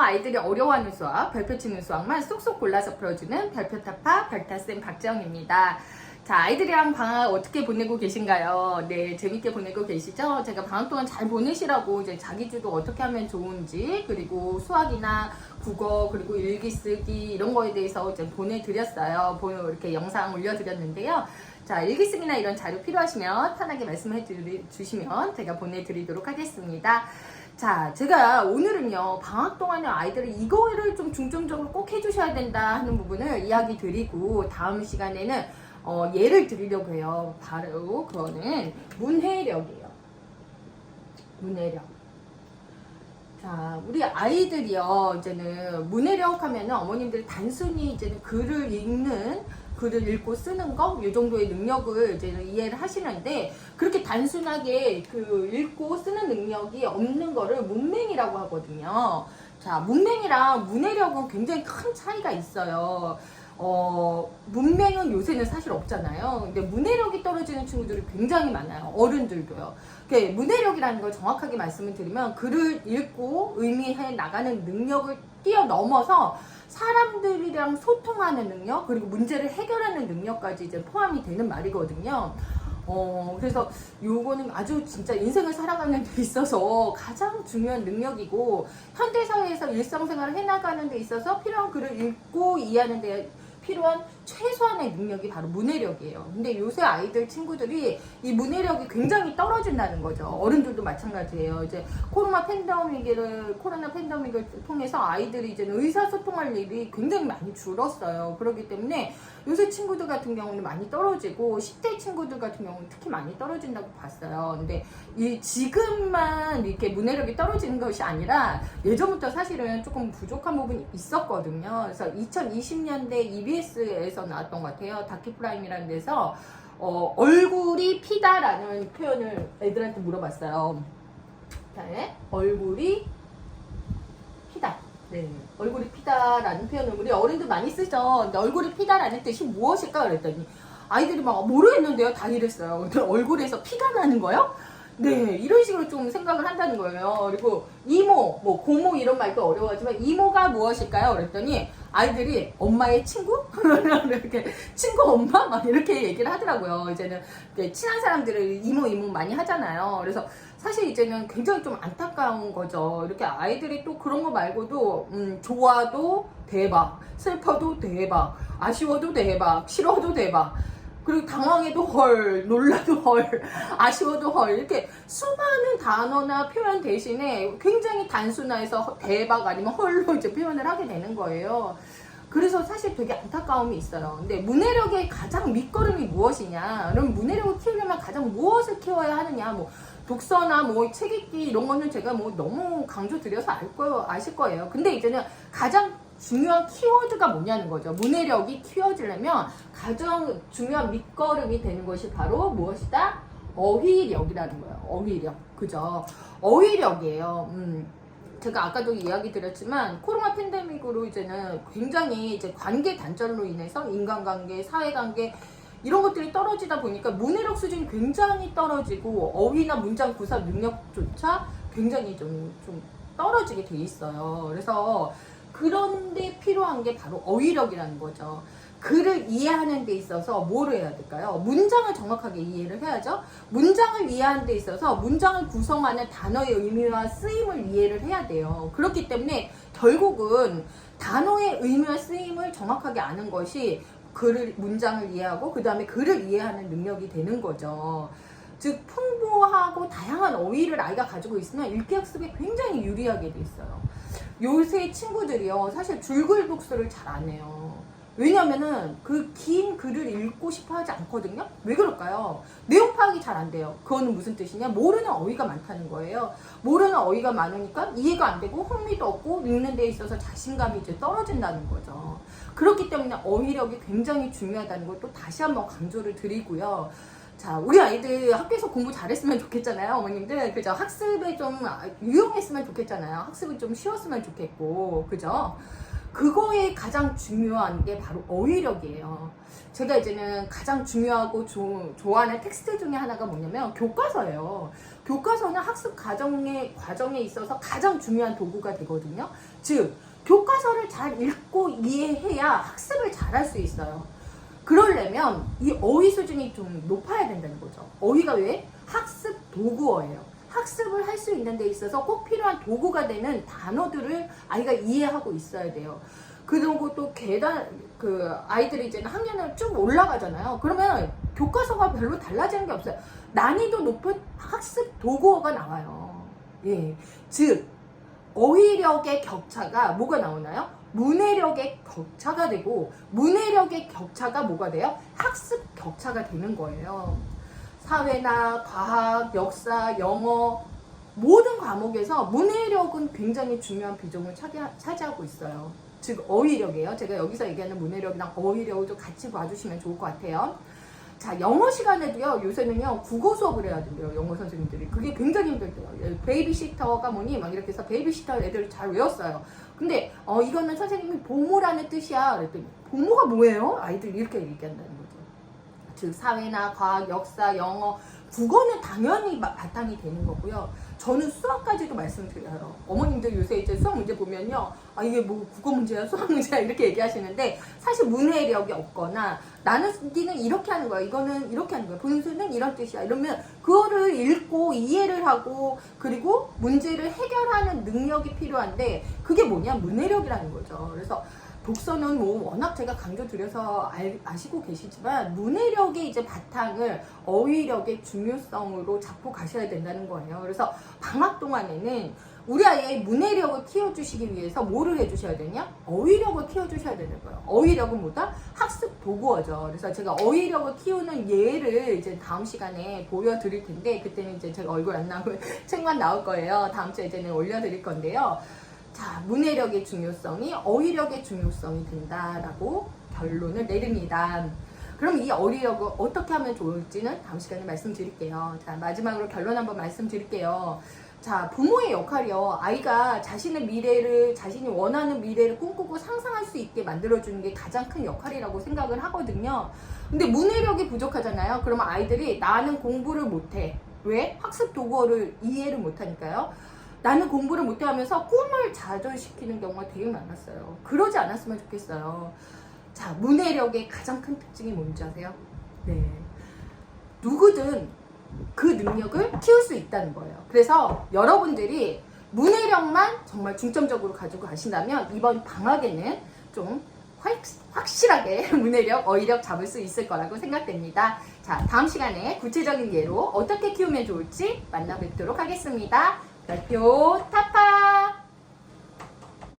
아이들이 어려워하는 수학, 별표 치는 수학만 쏙쏙 골라서 풀어주는 별표타파 별타쌤 박정입니다. 자, 아이들이랑 방학 어떻게 보내고 계신가요? 네, 재밌게 보내고 계시죠? 제가 방학 동안 잘 보내시라고 이제 자기주도 어떻게 하면 좋은지, 그리고 수학이나 국어, 그리고 일기 쓰기 이런 거에 대해서 이제 보내드렸어요. 이렇게 영상 올려드렸는데요. 자, 일기 쓰기나 이런 자료 필요하시면 편하게 말씀해 주시면 제가 보내드리도록 하겠습니다. 자, 제가 오늘은요, 방학 동안에 아이들이 이거를 좀 중점적으로 꼭 해주셔야 된다 하는 부분을 이야기 드리고, 다음 시간에는 예를 드리려고 해요. 바로 그거는 문해력이에요. 문해력. 자, 우리 아이들이요, 이제는 문해력 하면은 어머님들이 단순히 이제는 글을 읽고 쓰는 거, 이 정도의 능력을 이제 이해를 하시는데, 그렇게 단순하게 그 읽고 쓰는 능력이 없는 거를 문맹이라고 하거든요. 자, 문맹이랑 문해력은 굉장히 큰 차이가 있어요. 문맹은 요새는 사실 없잖아요. 근데 문해력이 떨어지는 친구들이 굉장히 많아요. 어른들도요. 문해력이라는 걸 정확하게 말씀을 드리면, 글을 읽고 의미해 나가는 능력을 뛰어넘어서 사람들이랑 소통하는 능력, 그리고 문제를 해결하는 능력까지 이제 포함이 되는 말이거든요. 그래서 요거는 아주 진짜 인생을 살아가는 데 있어서 가장 중요한 능력이고, 현대사회에서 일상생활을 해나가는 데 있어서 필요한 글을 읽고 이해하는 데 필요한 최소한의 능력이 바로 문해력이에요. 근데 요새 아이들 친구들이 이 문해력이 굉장히 떨어진다는 거죠. 어른들도 마찬가지예요. 이제 코로나 팬데믹을 통해서 아이들이 이제 의사소통할 일이 굉장히 많이 줄었어요. 그렇기 때문에 요새 친구들 같은 경우는 많이 떨어지고, 10대 친구들 같은 경우는 특히 많이 떨어진다고 봤어요. 근데 지금만 이렇게 문해력이 떨어지는 것이 아니라 예전부터 사실은 조금 부족한 부분이 있었거든요. 그래서 2020년대 EBS에서 나왔던 것 같아요. 다큐프라임이라는 데서 얼굴이 피다라는 표현을 애들한테 물어봤어요. 네, 얼굴이 피다. 네, 얼굴이 피다라는 표현을 우리 어른들 많이 쓰죠. 근데 얼굴이 피다라는 뜻이 무엇일까 그랬더니 아이들이 막 모르겠는데요, 다 이랬어요. 근데 얼굴에서 피가 나는 거요? 네, 이런 식으로 좀 생각을 한다는 거예요. 그리고 이모, 뭐 고모 이런 말도 어려워하지만 이모가 무엇일까요? 그랬더니 아이들이 엄마의 친구? 이렇게 친구 엄마? 막 이렇게 얘기를 하더라고요. 이제는 친한 사람들을 이모 많이 하잖아요. 그래서 사실 이제는 굉장히 좀 안타까운 거죠. 이렇게 아이들이 또 그런 거 말고도 좋아도 대박, 슬퍼도 대박, 아쉬워도 대박, 싫어도 대박, 그리고 당황해도 헐, 놀라도 헐, 아쉬워도 헐, 이렇게 수많은 단어나 표현 대신에 굉장히 단순화해서 대박 아니면 헐로 이제 표현을 하게 되는 거예요. 그래서 사실 되게 안타까움이 있어요. 근데 문해력의 가장 밑거름이 무엇이냐? 그럼 문해력을 키우려면 가장 무엇을 키워야 하느냐? 뭐 독서나 뭐 책 읽기 이런 거는 제가 뭐 너무 강조드려서 아실 거예요. 근데 이제는 가장 중요한 키워드가 뭐냐는 거죠. 문해력이 키워지려면 가장 중요한 밑거름이 되는 것이 바로 무엇이다? 어휘력이라는 거예요. 어휘력. 그죠? 어휘력이에요. 제가 아까도 이야기 드렸지만 코로나 팬데믹으로 이제는 굉장히 이제 관계 단절로 인해서 인간관계, 사회관계 이런 것들이 떨어지다 보니까 문해력 수준이 굉장히 떨어지고 어휘나 문장 구사 능력조차 굉장히 좀 떨어지게 돼 있어요. 그래서 그런데 필요한 게 바로 어휘력이라는 거죠. 글을 이해하는 데 있어서 뭘 해야 될까요? 문장을 정확하게 이해를 해야죠. 문장을 이해하는 데 있어서 문장을 구성하는 단어의 의미와 쓰임을 이해를 해야 돼요. 그렇기 때문에 결국은 단어의 의미와 쓰임을 정확하게 아는 것이 문장을 이해하고 그 다음에 글을 이해하는 능력이 되는 거죠. 즉 풍부하고 다양한 어휘를 아이가 가지고 있으면 읽기학습에 굉장히 유리하게 돼 있어요. 요새 친구들이요, 사실 줄글 독서를 잘 안 해요. 왜냐면은 그 긴 글을 읽고 싶어 하지 않거든요. 왜 그럴까요? 내용 파악이 잘 안 돼요. 그거는 무슨 뜻이냐? 모르는 어휘가 많다는 거예요. 모르는 어휘가 많으니까 이해가 안 되고 흥미도 없고 읽는 데 있어서 자신감이 이제 떨어진다는 거죠. 그렇기 때문에 어휘력이 굉장히 중요하다는 걸 또 다시 한번 강조를 드리고요. 자, 우리 아이들 학교에서 공부 잘했으면 좋겠잖아요, 어머님들. 그죠? 학습에 좀 유용했으면 좋겠잖아요. 학습이 좀 쉬웠으면 좋겠고, 그죠? 그거에 가장 중요한 게 바로 어휘력이에요. 제가 이제는 가장 중요하고 좋아하는 텍스트 중에 하나가 뭐냐면 교과서예요. 교과서는 학습 과정에 있어서 가장 중요한 도구가 되거든요. 즉, 교과서를 잘 읽고 이해해야 학습을 잘할 수 있어요. 그러려면 이 어휘 수준이 좀 높아야 된다는 거죠. 어휘가 왜? 학습 도구어예요. 학습을 할 수 있는 데 있어서 꼭 필요한 도구가 되는 단어들을 아이가 이해하고 있어야 돼요. 그리고 또 아이들이 이제 학년을 쭉 올라가잖아요. 그러면 교과서가 별로 달라지는 게 없어요. 난이도 높은 학습 도구어가 나와요. 예. 즉, 어휘력의 격차가 뭐가 나오나요? 문해력의 격차가 되고, 문해력의 격차가 뭐가 돼요? 학습 격차가 되는 거예요. 사회나 과학, 역사, 영어 모든 과목에서 문해력은 굉장히 중요한 비중을 차지하고 있어요. 즉, 어휘력이에요. 제가 여기서 얘기하는 문해력이랑 어휘력을 좀 같이 봐주시면 좋을 것 같아요. 자, 영어 시간에도요, 요새는요, 국어 수업을 해야 된대요, 영어 선생님들이. 그게 굉장히 힘들대요. 베이비시터가 뭐니? 막 이렇게 해서 베이비시터 애들을 잘 외웠어요. 근데, 이거는 선생님이 보모라는 뜻이야. 그랬더니, 보모가 뭐예요? 아이들이 이렇게 얘기한다는 거죠. 즉, 사회나 과학, 역사, 영어, 국어는 당연히 바탕이 되는 거고요. 저는 수학까지도 말씀드려요. 어머님들 요새 이제 수학 문제 보면요, 이게 뭐 국어 문제야, 수학 문제야 이렇게 얘기하시는데, 사실 문해력이 없거나 나누기는 이렇게 하는 거야, 이거는 이렇게 하는 거야, 분수는 이런 뜻이야 이러면 그거를 읽고 이해를 하고 그리고 문제를 해결하는 능력이 필요한데, 그게 뭐냐? 문해력이라는 거죠. 그래서 독서는 뭐 워낙 제가 강조드려서 아시고 계시지만, 문해력의 이제 바탕을 어휘력의 중요성으로 잡고 가셔야 된다는 거예요. 그래서 방학 동안에는 우리 아이의 문해력을 키워주시기 위해서 뭐를 해주셔야 되냐? 어휘력을 키워주셔야 되는 거예요. 어휘력은 뭐다? 학습 도구어죠. 그래서 제가 어휘력을 키우는 예를 이제 다음 시간에 보여드릴 텐데, 그때는 이제 제가 얼굴 안 나오고 책만 나올 거예요. 다음 주에 이제는 올려드릴 건데요. 자, 문해력의 중요성이 어휘력의 중요성이 된다라고 결론을 내립니다. 그럼 이 어휘력을 어떻게 하면 좋을지는 다음 시간에 말씀드릴게요. 자, 마지막으로 결론 한번 말씀드릴게요. 자, 부모의 역할이요. 아이가 자신의 미래를, 자신이 원하는 미래를 꿈꾸고 상상할 수 있게 만들어주는 게 가장 큰 역할이라고 생각을 하거든요. 근데 문해력이 부족하잖아요. 그러면 아이들이 나는 공부를 못해. 왜? 학습 도구를 이해를 못하니까요. 나는 공부를 못해 하면서 꿈을 좌절시키는 경우가 되게 많았어요. 그러지 않았으면 좋겠어요. 자, 문해력의 가장 큰 특징이 뭔지 아세요? 네. 누구든 그 능력을 키울 수 있다는 거예요. 그래서 여러분들이 문해력만 정말 중점적으로 가지고 가신다면 이번 방학에는 좀 확실하게 문해력, 어휘력 잡을 수 있을 거라고 생각됩니다. 자, 다음 시간에 구체적인 예로 어떻게 키우면 좋을지 만나 뵙도록 하겠습니다. 별표 타